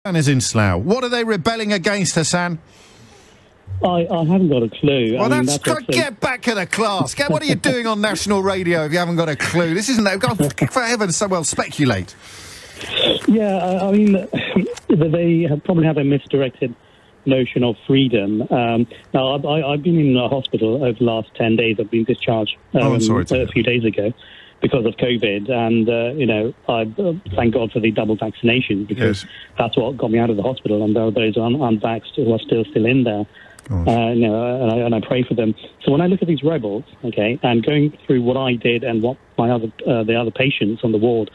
Hassan is in Slough. What are they rebelling against, Hassan? I haven't got a clue. Well, get back to the class. What are you doing on national radio if you haven't got a clue? This isn't... For heaven's sake, well, speculate. Yeah, I mean, they probably have a misdirected notion of freedom. Now, I've been in a hospital over the last 10 days. I've been discharged a few days ago because of COVID. And, I thank God for the double vaccination, because that's what got me out of the hospital. And there are those unvaxxed who are still in there. And I pray for them. So when I look at these rebels, and going through what I did and what the other patients on the ward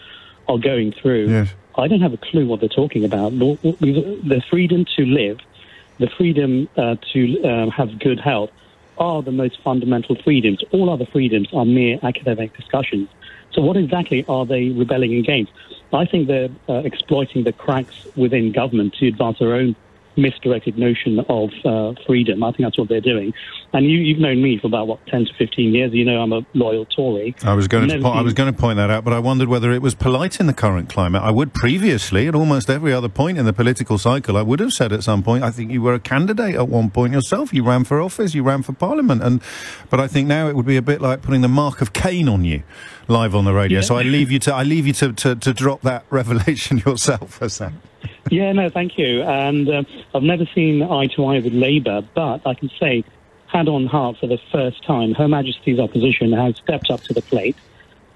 are going through, I don't have a clue what they're talking about. The freedom to live, the freedom to have good health are the most fundamental freedoms. All other freedoms are mere academic discussions. So what exactly are they rebelling against? I think they're exploiting the cracks within government to advance their own misdirected notion of freedom. I think that's what they're doing. And you've known me for about 10 to 15 years. You know I'm a loyal Tory. I was going to point that out, but I wondered whether it was polite in the current climate. I would previously, at almost every other point in the political cycle, I would have said at some point, I think you were a candidate at one point yourself. You ran for office, you ran for Parliament, but I think now it would be a bit like putting the mark of Cain on you live on the radio. So I leave you to drop that revelation yourself, Hassan. Yeah, no, thank you. And I've never seen eye to eye with Labour, but I can say, hand on heart, for the first time, Her Majesty's opposition has stepped up to the plate.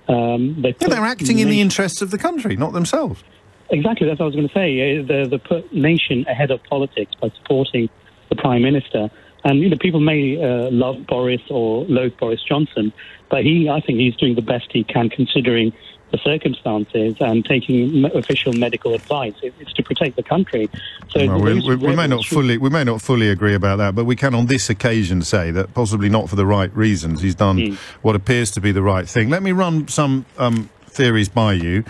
They're acting in the interests of the country, not themselves. Exactly, that's what I was going to say. They put nation ahead of politics by supporting the Prime Minister. And, people may love Boris or loathe Boris Johnson, but I think he's doing the best he can considering the circumstances and taking official medical advice. It's to protect the country. So we may not fully agree about that, but we can on this occasion say that possibly not for the right reasons he's done what appears to be the right thing. Let me run some theories by you.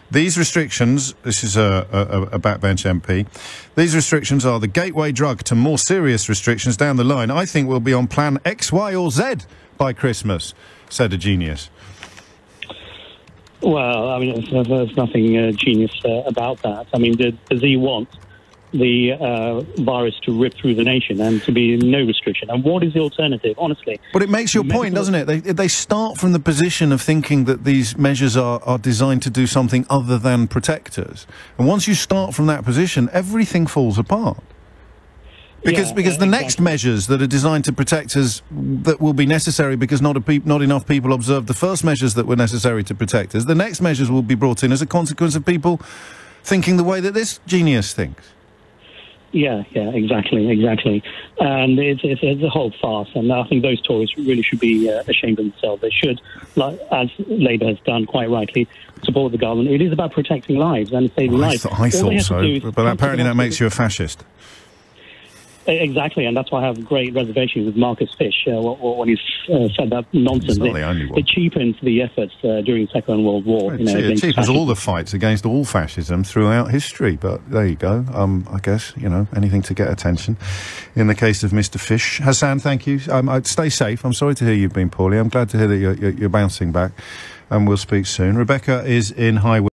These restrictions, this is a backbench MP, these restrictions are the gateway drug to more serious restrictions down the line. I think we'll be on plan X, Y or Z by Christmas, said a genius. Well, I mean, there's nothing genius about that. I mean, does he want the virus to rip through the nation and to be no restriction? And what is the alternative, honestly? But it makes your point, doesn't it? They start from the position of thinking that these measures are designed to do something other than protect us. And once you start from that position, everything falls apart. Because the next measures that are designed to protect us, that will be necessary because not enough people observed the first measures that were necessary to protect us, the next measures will be brought in as a consequence of people thinking the way that this genius thinks. Yeah, exactly. And it's a whole farce, and I think those Tories really should be ashamed of themselves. They should, as Labour has done quite rightly, support the government. It is about protecting lives and saving lives. I thought so, but apparently that makes you a fascist. Exactly, and that's why I have great reservations with Marcus Fish when he's said that nonsense. It's not the only one. It cheapens the efforts during the Second World War. It cheapens all the fights against all fascism throughout history, but there you go. I guess, anything to get attention. In the case of Mr. Fish. Hassan, thank you. Stay safe. I'm sorry to hear you've been poorly. I'm glad to hear that you're bouncing back, and we'll speak soon. Rebecca is in Highway.